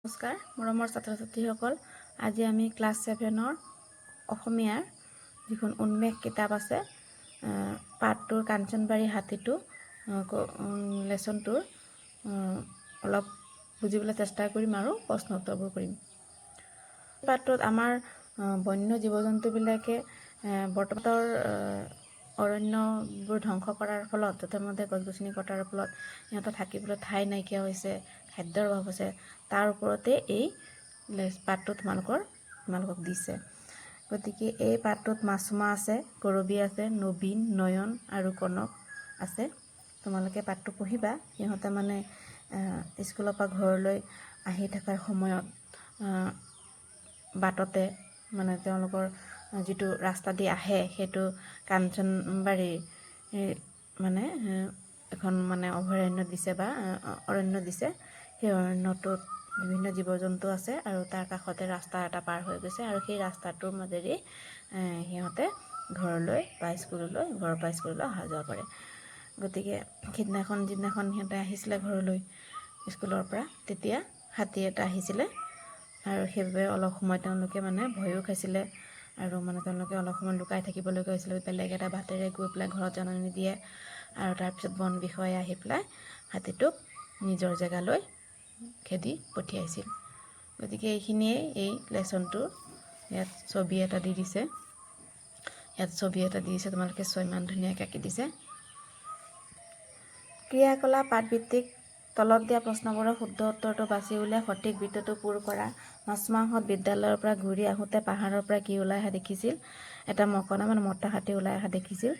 নমস্কাৰ মৰমৰ ছাত্ৰ ছাত্ৰীসকল, আজি আমি ক্লাছ 7ৰ অসমীয়াৰ যিখন উন্মেষ কিতাপ আছে পাৰ্ট 2 কাঞ্চনবাৰী হাতীটো লেচনটোৰ অলপ বুজিবলৈ চেষ্টা কৰিম আৰু প্ৰশ্ন উত্তৰবোৰ কৰিম। পাৰ্টটোত আমাৰ বন্য জীৱ জন্তুবিলাকে বৰ্তমানৰ অৰণ্যবোৰ ধ্বংস কৰাৰ ফলত য'তে মতে গছ গছনি কটাৰ ফলত সিহঁতৰ থাকিবলৈ ঠাই নাইকিয়া হৈছে, খাদ্যৰ অভাৱ হৈছে। তাৰ ওপৰতে এই পাঠটো তোমালোকক দিছে। গতিকে এই পাঠটোত মাছুমা আছে, কৰবী আছে, নবীন, নয়ন আৰু কনক আছে। তোমালোকে পাঠটো পঢ়িবা। সিহঁতে মানে স্কুলৰ পৰা ঘৰলৈ আহি থকাৰ সময়ত বাটতে মানে তেওঁলোকৰ যিটো ৰাস্তা দি আহে সেইটো কাঞ্চনবাৰী মানে এখন মানে অভয়াৰণ্য দিছে বা অৰণ্য দিছে। সেই অৰণ্যটোত বিভিন্ন জীৱ জন্তু আছে আৰু তাৰ কাষতে ৰাস্তা এটা পাৰ হৈ গৈছে আৰু সেই ৰাস্তাটোৰ মাজেদি সিহঁতে ঘৰৰ পৰা স্কুললৈ অহা যোৱা কৰে। গতিকে যিদিনাখন সিহঁতে আহিছিলে ঘৰলৈ স্কুলৰ পৰা, তেতিয়া হাতী এটা আহিছিলে আৰু সেইবাবে অলপ সময় তেওঁলোকে মানে ভয়ো খাইছিলে আৰু মানে তেওঁলোকে অলপ সময় লুকাই থাকিবলগীয়া হৈছিলে। বেলেগ এটা বাটেৰে গৈ পেলাই ঘৰত জাননী দিয়ে আৰু তাৰপিছত বন বিষয়াই আহি পেলাই হাতীটোক নিজৰ জেগালৈ খেদি পঠিয়াইছিল। গতিকে এইখিনিয়ে এই লেচনটোৰ ইয়াত ছবি এটা দি দিছে। তোমালোকে ইমান ধুনীয়াকৈ আঁকি দিছে। ক্ৰিয়াকলাপ পাঠভিত্তিক তলত দিয়া প্ৰশ্নবোৰৰ শুদ্ধ উত্তৰটো বাছি উলিয়াই সঠিক বৃত্তটো পূৰ কৰা। মাছুমাহঁত বিদ্যালয়ৰ পৰা ঘূৰি আহোঁতে পাহাৰৰ পৰা কি ওলাই অহা দেখিছিল? এটা মকনা মানে মতা হাতী ওলাই অহা দেখিছিল।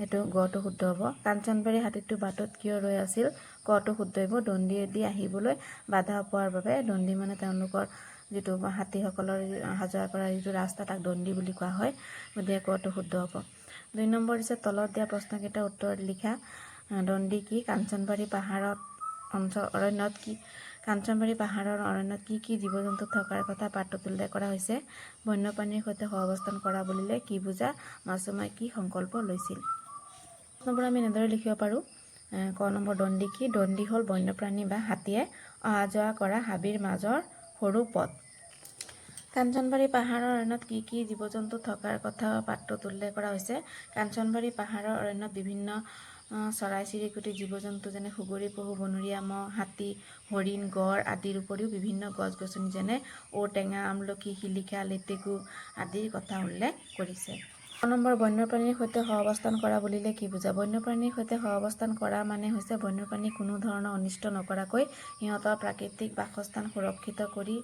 এইটো গটো শুদ্ধ হ'ব। কাঞ্চনবাৰী হাতীটো বাটত কিয় ৰৈ আছিল? গটো শুদ্ধ হ'ব। দণ্ডিয়েদি আহিবলৈ বাধা পোৱাৰ বাবে, দণ্ডি মানে তেওঁলোকৰ যিটো হাতীসকলৰ অহা যোৱা কৰা যিটো ৰাস্তা, তাক দণ্ডি বুলি কোৱা হয়। গতিকে গটো শুদ্ধ হ'ব। 2 নম্বৰ দিছে তলত দিয়া প্ৰশ্নকেইটাৰ উত্তৰ লিখা। দণ্ডি কি? কাঞ্চনবাৰী পাহাৰৰ অৰণ্যত কি কি জীৱ জন্তু থকাৰ কথা পাঠটোত উল্লেখ কৰা হৈছে? বন্যপ্ৰাণীৰ সৈতে সহাৱস্থান কৰা বুলিলে কি বুজা? মাছুমাই কি সংকল্প লৈছিল? প্ৰশ্নবোৰ আমি এনেদৰে লিখিব পাৰোঁ। ক নম্বৰ, দণ্ডি কি? দণ্ডি হ'ল বন্যপ্ৰাণী বা হাতীয়ে অহা যোৱা কৰা হাবিৰ মাজৰ সৰু পথ। কাঞ্চনবাৰী পাহাৰৰ অৰণ্যত কি কি জীৱ জন্তু থকাৰ কথা পাঠটোত উল্লেখ কৰা হৈছে? কাঞ্চনবাৰী পাহাৰৰ অৰণ্যত বিভিন্ন চৰাই চিৰিকটি জীৱ জন্তু যেনে সুগৰি পহু, বনৰীয়া মহ, হাতী, হৰিণ, গড় আদিৰ উপৰিও বিভিন্ন গছ গছনি যেনে ঔটেঙা, আমলখি, শিলিখা, লেটেকু আদিৰ কথা উল্লেখ কৰিছে। ক নম্বৰ, বন্যপ্ৰাণীৰ সৈতে সহাৱস্থান কৰা বুলিলে কি বুজা? বন্যপ্ৰাণীৰ সৈতে সহাৱস্থান কৰা মানে হৈছে বন্যপ্ৰাণী কোনো ধৰণৰ অনিষ্ট নকৰাকৈ সিহঁতৰ প্ৰাকৃতিক বাসস্থান সুৰক্ষিত কৰি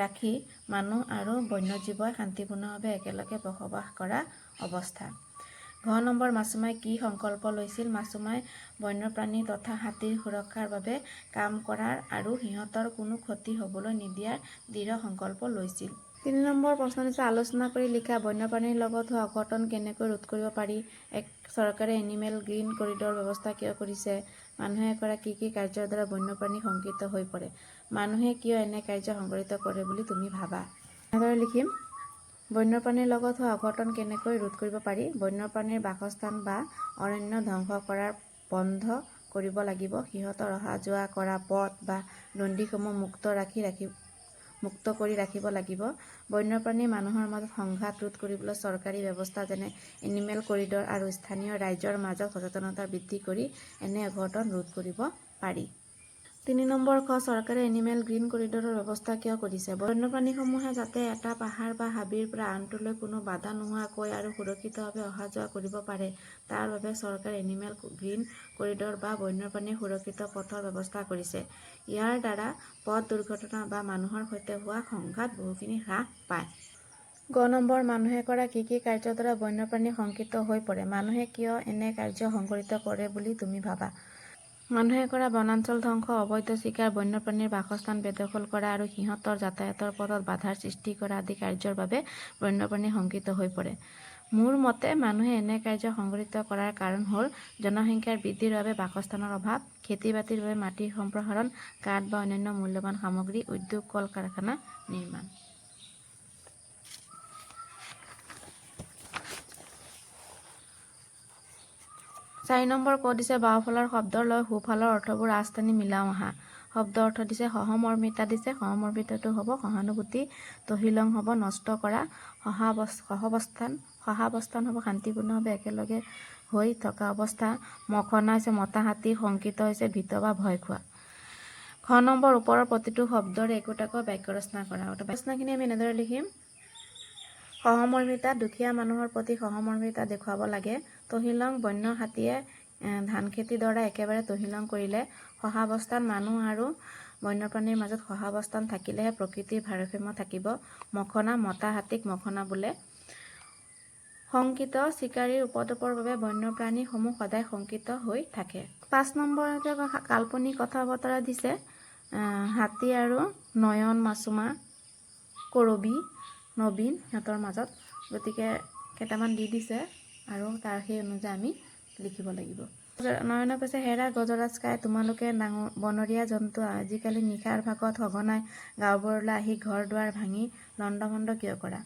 ৰাখি মানুহ আৰু বন্যজীৱই শান্তিপূৰ্ণভাৱে একেলগে বসবাস কৰা অৱস্থা। ঘ নম্বৰ, মাছুমাই কি সংকল্প লৈছিল? মাছুমাই বন্যপ্ৰাণী তথা হাতীৰ সুৰক্ষাৰ বাবে কাম কৰাৰ আৰু সিহঁতৰ কোনো ক্ষতি হ'বলৈ নিদিয়াৰ দৃঢ় সংকল্প লৈছিল। 3 নম্বৰ প্ৰশ্ন দিছে আলোচনা কৰি লিখা। বন্যপ্ৰাণীৰ লগত হোৱা অঘটন কেনেকৈ ৰোধ কৰিব পাৰি? 1. চৰকাৰে এনিমেল গ্ৰীণ কৰিডৰ ব্যৱস্থা কিয় কৰিছে? মানুহে কৰা কি কি কাৰ্যৰ দ্বাৰা বন্যপ্ৰাণী শংকিত হৈ পৰে? মানুহে কিয় এনে কাৰ্য সংঘটিত কৰে বুলি তুমি ভাবা? এনেদৰে লিখিম। বন্যপ্ৰাণীৰ লগত হোৱা অঘটন কেনেকৈ ৰোধ কৰিব পাৰি? বন্যপ্ৰাণীৰ বাসস্থান বা অৰণ্য ধ্বংস কৰাৰ বন্ধ কৰিব লাগিব। সিহঁতৰ অহা যোৱা কৰা পথ বা দণ্ডিসমূহ মুক্ত কৰি ৰাখিব লাগিব। বন্যপ্ৰাণী মানুহৰ মাজত সংঘাত ৰোধ কৰিবলৈ চৰকাৰী ব্যৱস্থা যেনে এনিমেল কৰিডৰ আৰু স্থানীয় ৰাইজৰ মাজত সচেতনতা বৃদ্ধি কৰি এনে অঘটন ৰোধ কৰিব পাৰি। 3 নম্বৰ, খ চৰকাৰে এনিমেল গ্ৰীণ কৰিডৰৰ ব্যৱস্থা কিয় কৰিছে? বন্যপ্ৰাণীসমূহে যাতে এটা পাহাৰ বা হাবিৰ পৰা আনটোলৈ কোনো বাধা নোহোৱাকৈ আৰু সুৰক্ষিতভাৱে অহা যোৱা কৰিব পাৰে, তাৰ বাবে চৰকাৰে এনিমেল গ্ৰীণ কৰিডৰ বা বন্যপ্ৰাণী সুৰক্ষিত পথৰ ব্যৱস্থা কৰিছে। ইয়াৰ দ্বাৰা পথ দুৰ্ঘটনা বা মানুহৰ সৈতে হোৱা সংঘাত বহুখিনি হ্ৰাস পায়। গ নম্বৰ, মানুহে কৰা কি কি কাৰ্যৰ দ্বাৰা বন্যপ্ৰাণী শংকিত হৈ পৰে? মানুহে কিয় এনে কাৰ্য সংঘটিত কৰে বুলি তুমি ভাবা? মানুহে কৰা বনাঞ্চল ধ্বংস, অবৈধ চিকাৰ, বন্যপ্ৰাণীৰ বাসস্থান বেদখল কৰা আৰু সিহঁতৰ যাতায়াতৰ পথত বাধাৰ সৃষ্টি কৰা আদি কাৰ্যৰ বাবে বন্যপ্ৰাণী শংকিত হৈ পৰে। মোৰ মতে মানুহে এনে কাৰ্য সংঘটিত কৰাৰ কাৰণ হ'ল জনসংখ্যাৰ বৃদ্ধিৰ বাবে বাসস্থানৰ অভাৱ, খেতি বাতিৰ বাবে মাটিৰ সম্প্ৰসাৰণ, কাঠ বা অন্যান্য মূল্যৱান সামগ্ৰী, উদ্যোগ, কল কাৰখানা নিৰ্মাণ। 4 নম্বৰ, ক'ত দিছে বাওঁফালৰ শব্দৰ লৈ সোঁফালৰ অৰ্থবোৰ আঁচ টানি মিলাও আহা। শব্দ অৰ্থ দিছে সহমৰ্মিতা দিছে, সহমৰ্মিতাটো হ'ব সহানুভূতি, তহিলং হ'ব নষ্ট কৰা, সহাৱস্থান হ'ব শান্তিপূৰ্ণভাৱে একেলগে হৈ থকা অৱস্থা, মখনা হৈছে মতা হাতী, শংকিত হৈছে ভীত বা ভয় খোৱা। খ নম্বৰ ওপৰৰ প্ৰতিটো শব্দৰে একোটাকৈ বাক্য ৰচনা কৰা। ৰচনাখিনি আমি এনেদৰে লিখিম। সহমৰ্মিতা, দুখীয়া মানুহৰ প্ৰতি সহমৰ্মিতা দেখুৱাব লাগে। তহিলং, বন্য হাতীয়ে ধান খেতিৰ দৰে একেবাৰে তহিলং কৰিলে। সহাৱস্থান, মানুহ আৰু বন্যপ্ৰাণীৰ মাজত সহাৱস্থান থাকিলেহে প্ৰকৃতিৰ ভাৰসাম্য থাকিব। মখনা, মতা হাতীক মখনা বোলে। শংকিত, চিকাৰীৰ উপদ্ৰৱৰ বাবে বন্যপ্ৰাণীসমূহ সদায় শংকিত হৈ থাকে। 5 নম্বৰতে কাল্পনিক কথা বতৰা দিছে। হাতী আৰু নয়ন, মাছুমা, কৰবী, নবীন সিহঁতৰ মাজত, গতিকে কেইটামান দি দিছে আৰু তাৰ সেই অনুযায়ী আমি লিখিব লাগিব। নয়নে কৈছে, হেৰা গজৰাজ কাই, তোমালোকে বনৰীয়া জন্তু আজিকালি নিশাৰ ভাগত সঘনাই গাঁওবোৰলৈ আহি ঘৰ দুৱাৰ ভাঙি লণ্ডভণ্ড কিয় কৰা?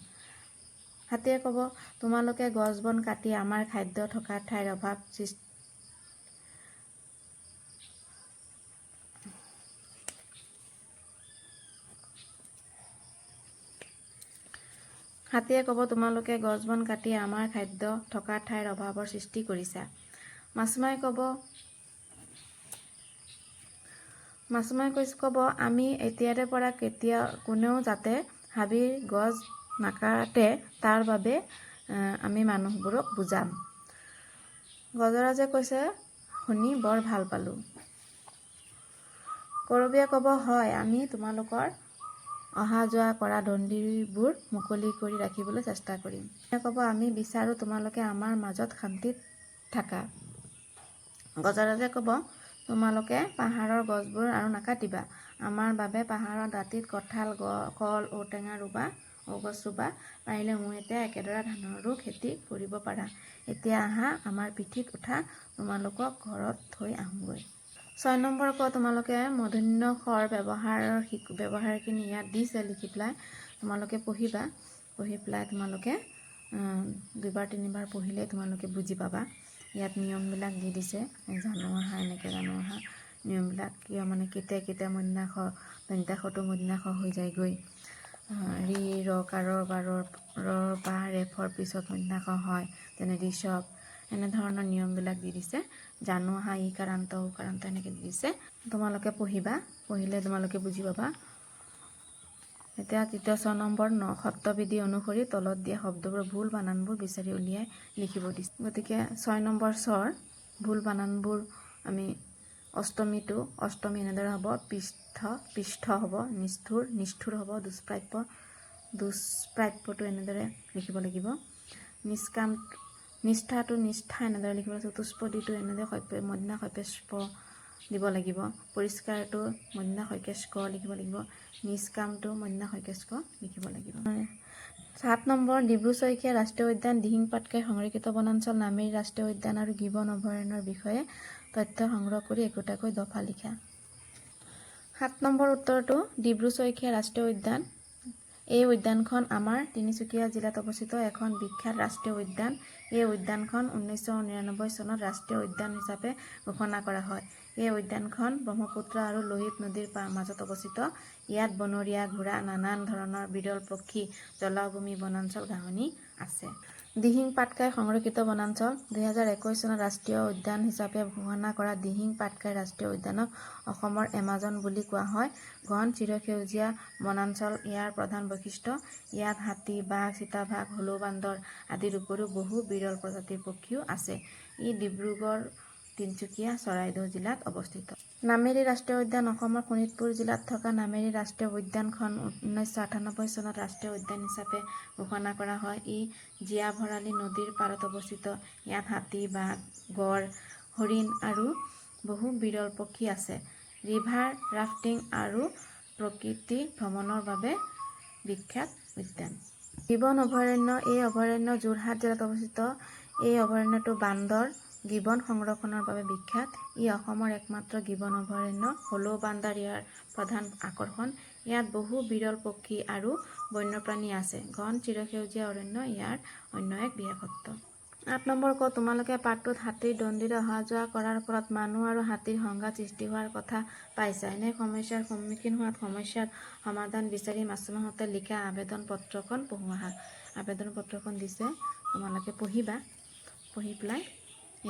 হাতীয়ে ক'ব, তোমালোকে গছ বন কাটি আমাৰ খাদ্য থকা ঠাইৰ অভাৱ সৃষ্টি হাতীয়ে ক'ব, তোমালোকে গছ বন কাটি আমাৰ খাদ্য থকা ঠাইৰ অভাৱৰ সৃষ্টি কৰিছা। মাছুমাই ক'ব, আমি এতিয়াৰে পৰা কোনেও যাতে হাবিৰ গছ নাকাটে তাৰ বাবে আমি মানুহবোৰক বুজাম। গজৰাজে কৈছে, শুনি বৰ ভাল পালোঁ। কৰবীয়ে ক'ব, হয়, আমি তোমালোকৰ অহা যোৱা কৰা দণ্ডিবোৰ মুকলি কৰি ৰাখিবলৈ চেষ্টা কৰিম। ক'ব, আমি বিচাৰোঁ তোমালোকে আমাৰ মাজত শান্তিত থাকা। গজৰাজে ক'ব, তোমালোকে পাহাৰৰ গছবোৰ আৰু নাকাটিবা। আমাৰ বাবে পাহাৰৰ দাঁতিত কঁঠাল, কল, ঔটেঙা ঔগছ ৰুবা। পাৰিলে মোৰ এতিয়া একেদৰে ধানৰো খেতি কৰিব পাৰা। এতিয়া আহা, আমাৰ পিঠিত উঠা, তোমালোকক ঘৰত থৈ আহোঁগৈ। 6 নম্বৰ ক, তোমালোকে মূৰ্ধন্য ষৰ ব্যৱহাৰখিনি ইয়াত দিছে, লিখি পেলাই তোমালোকে পঢ়িবা। পঢ়ি পেলাই তোমালোকে 2বাৰ 3বাৰ পঢ়িলে তোমালোকে বুজি পাবা। ইয়াত নিয়মবিলাক দি দিছে, জানো আহা, এনেকৈ জানো আহা নিয়মবিলাক কিয় মানে কেতিয়া দন্ত্যাক্ষৰটো মূৰ্ধন্যাক্ষ হৈ যায়গৈ। ৰি, ৰ, কাৰৰ, বাৰৰ, ৰৰ বা ৰেফৰ পিছত মূৰ্ধন্যাক্ষ হয়, যেনে ঋষভ, এনেধৰণৰ নিয়মবিলাক দি দিছে। জানো আহা, ই কাৰান্ত, উ কাৰান্ত এনেকৈ দি দিছে। তোমালোকে পঢ়িবা, পঢ়িলে তোমালোকে বুজি পাবা। এতিয়া 6 নম্বৰ সত্যবিধি অনুসৰি তলত দিয়া শব্দবোৰ ভুল বানানবোৰ বিচাৰি উলিয়াই লিখিব দিছে। গতিকে 6 নম্বৰ চৰ ভুল বানানবোৰ আমি অষ্টমী এনেদৰে হ'ব। পৃষ্ঠ হ'ব, নিষ্ঠুৰ হ'ব, দুষ্প্ৰাপ্যটো এনেদৰে লিখিব লাগিব। নিষ্ঠাটো নিষ্ঠা এনেদৰে লিখিব লাগিব। চতুষ্পদীটো এনেদৰে মধ্যমা সৰ্পেশ দিব লাগিব। পৰিষ্কাৰটো মধ্যমা সৰ্পেশ ক লিখিব লাগিব। নিষ্কামটো মধ্যমা সৰ্পেশ ক লিখিব লাগিব। 7 নম্বৰ ডিব্ৰু-ছৈখোৱা ৰাষ্ট্ৰীয় উদ্যান, দিহিং পাটকাই সংৰক্ষিত বনাঞ্চল, নামেৰি ৰাষ্ট্ৰীয় উদ্যান আৰু গিবন অভয়াৰণ্যৰ বিষয়ে তথ্য সংগ্ৰহ কৰি একোটাকৈ দফা লিখা। 7 নম্বৰ উত্তৰটো ডিব্ৰু-ছৈখোৱা ৰাষ্ট্ৰীয় উদ্যান। এই উদ্যানখন আমাৰ তিনিচুকীয়া জিলাত অৱস্থিত এখন বিখ্যাত ৰাষ্ট্ৰীয় উদ্যান। এই উদ্যানখন 1999 চনত ৰাষ্ট্ৰীয় উদ্যান হিচাপে ঘোষণা কৰা হয়। এই উদ্যানখন ব্ৰহ্মপুত্ৰ আৰু লোহিত নদীৰ মাজত অৱস্থিত। ইয়াত বনৰীয়া ঘোঁৰা, নানান ধৰণৰ বিৰল পক্ষী, জলাভূমি, বনাঞ্চল, ঘাঁহনি আছে। দিহিং পাটকাই সংৰক্ষিত বনাঞ্চল। 2021 চনত ৰাষ্ট্ৰীয় উদ্যান হিচাপে ঘোষণা কৰা দিহিং পাটকাই ৰাষ্ট্ৰীয় উদ্যানক অসমৰ এমাজন বুলি কোৱা হয়। ঘন চিৰসেউজীয়া বনাঞ্চল ইয়াৰ প্ৰধান বৈশিষ্ট্য। ইয়াত হাতী, বাঘ, চিতাবাঘ, হলৌ বান্দৰ আদিৰ উপৰিও বহু বিৰল প্ৰজাতিৰ পক্ষীও আছে। ই ডিব্ৰুগড়, তিনিচুকীয়া, চৰাইদেউ জিলাত অৱস্থিত। নামেৰি ৰাষ্ট্ৰীয় উদ্যান। অসমৰ শোণিতপুৰ জিলাত থকা নামেৰি ৰাষ্ট্ৰীয় উদ্যানখন 1998 চনত ৰাষ্ট্ৰীয় উদ্যান হিচাপে ঘোষণা কৰা হয়। ই জীয়াভৰালী নদীৰ পাৰত অৱস্থিত। ইয়াত হাতী, বাঘ, গড়, হৰিণ আৰু বহু বিৰল পক্ষী আছে। ৰিভাৰ ৰাফ্টিং আৰু প্ৰকৃতি ভ্ৰমণৰ বাবে বিখ্যাত উদ্যান। গিবন অভয়াৰণ্য। এই অভয়াৰণ্য যোৰহাট জিলাত অৱস্থিত। এই অভয়াৰণ্যটো বান্দৰ, গিবন সংৰক্ষণৰ বাবে বিখ্যাত। ই অসমৰ একমাত্ৰ গিবন অভয়াৰণ্য। হলৌ বান্দৰ ইয়াৰ প্ৰধান আকৰ্ষণ। ইয়াত বহু বিৰল পক্ষী আৰু বন্যপ্ৰাণী আছে। ঘন চিৰসেউজীয়া অৰণ্য ইয়াৰ অন্য এক বিশেষত্ব। 8 নম্বৰ ক তোমালোকে পাঠটোত হাতীৰ দণ্ডিৰে অহা যোৱা কৰাৰ ফলত মানুহ আৰু হাতীৰ সংঘাত সৃষ্টি হোৱাৰ কথা পাইছা। এনে সমস্যাৰ সন্মুখীন হোৱাত সমস্যাৰ সমাধান বিচাৰি মাছুমাহঁতে লিখা আবেদন পত্ৰখন পঢ়ো আহা। আবেদন পত্ৰখন দিছে, তোমালোকে পঢ়িবা। পঢ়ি পেলাই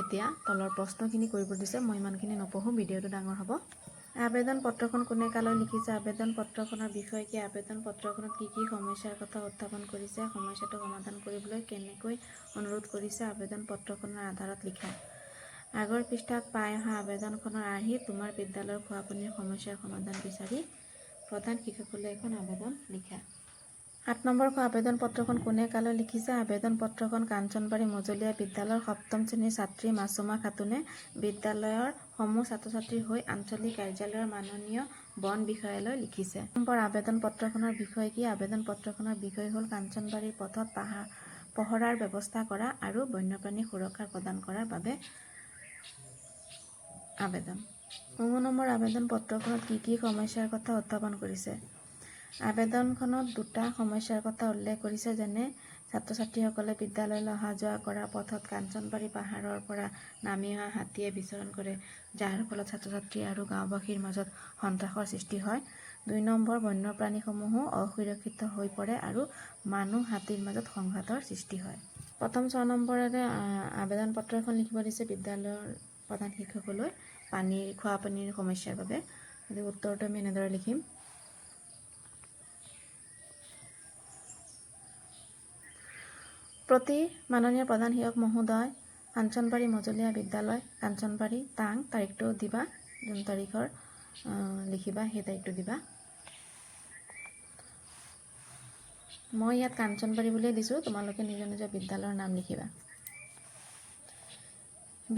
এতিয়া তলৰ প্ৰশ্নখিনি কৰিব দিছে। মই ইমানখিনি নপঢ়োঁ, ভিডিঅ'টো ডাঙৰ হ'ব। আবেদন পত্ৰখন কোনে কালৈ লিখিছে, আবেদন পত্ৰখনৰ বিষয় কি, আবেদন পত্ৰখনত কি সমস্যাৰ কথা উত্থাপন কৰিছে, সমস্যাটো সমাধান কৰিবলৈ কেনেকৈ অনুৰোধ কৰিছে, আবেদন পত্ৰখনৰ আধাৰত লিখা। আগৰ পৃষ্ঠাত পাই অহা আবেদনখনৰ আৰ্হিত তোমাৰ বিদ্যালয়ৰ খোৱাপানীৰ সমস্যাৰ সমাধান বিচাৰি প্ৰধান শিক্ষকলৈ এখন আবেদন লিখা। 8 নম্বৰ ক আবেদন পত্ৰখন কোনে কালৈ লিখিছে, আবেদন পত্ৰখন কাঞ্চনবাৰী মজলীয়া বিদ্যালয়ৰ 7ম শ্ৰেণীৰ ছাত্ৰী মাছুমা খাতুনে বিদ্যালয়ৰ সমূহ ছাত্ৰ ছাত্ৰীৰ হৈ আঞ্চলিক কাৰ্যালয়ৰ মাননীয় বন বিষয়ালৈ লিখিছে। নম্বৰ আবেদন পত্ৰখনৰ বিষয় কি, আবেদন পত্ৰখনৰ বিষয় হ'ল কাঞ্চনবাৰী পথত পহৰাৰ ব্যৱস্থা কৰা আৰু বন্যপ্ৰাণী সুৰক্ষা প্ৰদান কৰাৰ বাবে আবেদন। 9 নম্বৰ আবেদন পত্ৰখনত কি সমস্যাৰ কথা উত্থাপন কৰিছে। আবেদনখনত 2টা সমস্যাৰ কথা উল্লেখ কৰিছে, যেনে ছাত্ৰ ছাত্ৰীসকলে বিদ্যালয়লৈ অহা যোৱা কৰা পথত কাঞ্চনবাৰী পাহাৰৰ পৰা নামি অহা হাতীয়ে বিচৰণ কৰে, যাৰ ফলত ছাত্ৰ ছাত্ৰী আৰু গাঁওবাসীৰ মাজত সন্ত্ৰাসৰ সৃষ্টি হয়। 2 নম্বৰ বন্যপ্ৰাণীসমূহো অসুৰক্ষিত হৈ পৰে আৰু মানুহ হাতীৰ মাজত সংঘাতৰ সৃষ্টি হয়। প্ৰথম 6 নম্বৰেৰে আবেদন পত্ৰ এখন লিখিব দিছে বিদ্যালয়ৰ প্ৰধান শিক্ষকলৈ খোৱাপানীৰ সমস্যাৰ বাবে। উত্তৰটো আমি এনেদৰে লিখিম। প্ৰতি মাননীয় প্ৰধান শিক্ষক মহোদয়, কাঞ্চনবাৰী মজলীয়া বিদ্যালয়, কাঞ্চনবাৰী, টাং, তাৰিখটো দিবা, যোন তাৰিখৰ লিখিবা সেই তাৰিখটো দিবা। মই ইয়াত কাঞ্চনবাৰী বুলিয়ে দিছোঁ, তোমালোকে নিজৰ নিজৰ বিদ্যালয়ৰ নাম লিখিবা।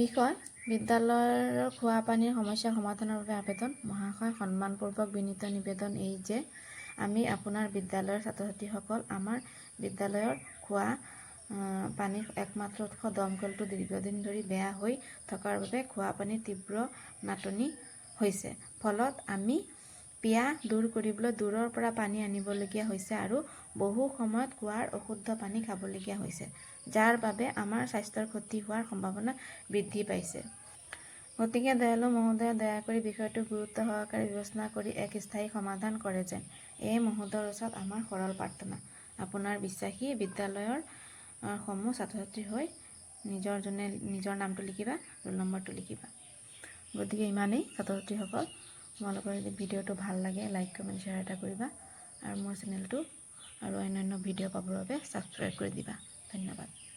বিষয়, বিদ্যালয়ৰ খোৱাপানীৰ সমস্যা সমাধানৰ বাবে আবেদন। মহাশয়, সন্মানপূৰ্বক বিনীত নিবেদন এই যে আমি আপোনাৰ বিদ্যালয়ৰ ছাত্ৰ ছাত্ৰীসকল, আমাৰ বিদ্যালয়ৰ খোৱা পানীৰ একমাত্ৰ উৎস দমকলটো দীৰ্ঘদিন ধৰি বেয়া হৈ থকাৰ বাবে খোৱাপানীৰ তীব্ৰ নাটনি হৈছে। ফলত আমি পিয়াহ দূৰ কৰিবলৈ দূৰৰ পৰা পানী আনিবলগীয়া হৈছে আৰু বহু সময়ত কুঁৱাৰ অশুদ্ধ পানী খাবলগীয়া হৈছে, যাৰ বাবে আমাৰ স্বাস্থ্যৰ ক্ষতি হোৱাৰ সম্ভাৱনা বৃদ্ধি পাইছে। গতিকে দয়ালু মহোদয়ে দয়া কৰি বিষয়টো গুৰুত্ব সহকাৰে বিবেচনা কৰি এক স্থায়ী সমাধান কৰে যেন, এই মহোদয়ৰ ওচৰত আমাৰ সৰল প্ৰাৰ্থনা। আপোনাৰ বিশ্বাসী বিদ্যালয়ৰ সমূহ ছাত্ৰ ছাত্ৰীৰ হৈ নিজৰ নামটো লিখিবা, ৰোল নম্বৰটো লিখিবা। গতিকে ইমানেই ছাত্ৰ ছাত্ৰীসকল, তোমালোকৰ যদি ভিডিঅ'টো ভাল লাগে লাইক কমেণ্ট শ্বেয়াৰ এটা কৰিবা আৰু মোৰ চেনেলটো আৰু অন্যান্য ভিডিঅ' পাবৰ বাবে ছাবস্ক্ৰাইব কৰি দিবা। ধন্যবাদ।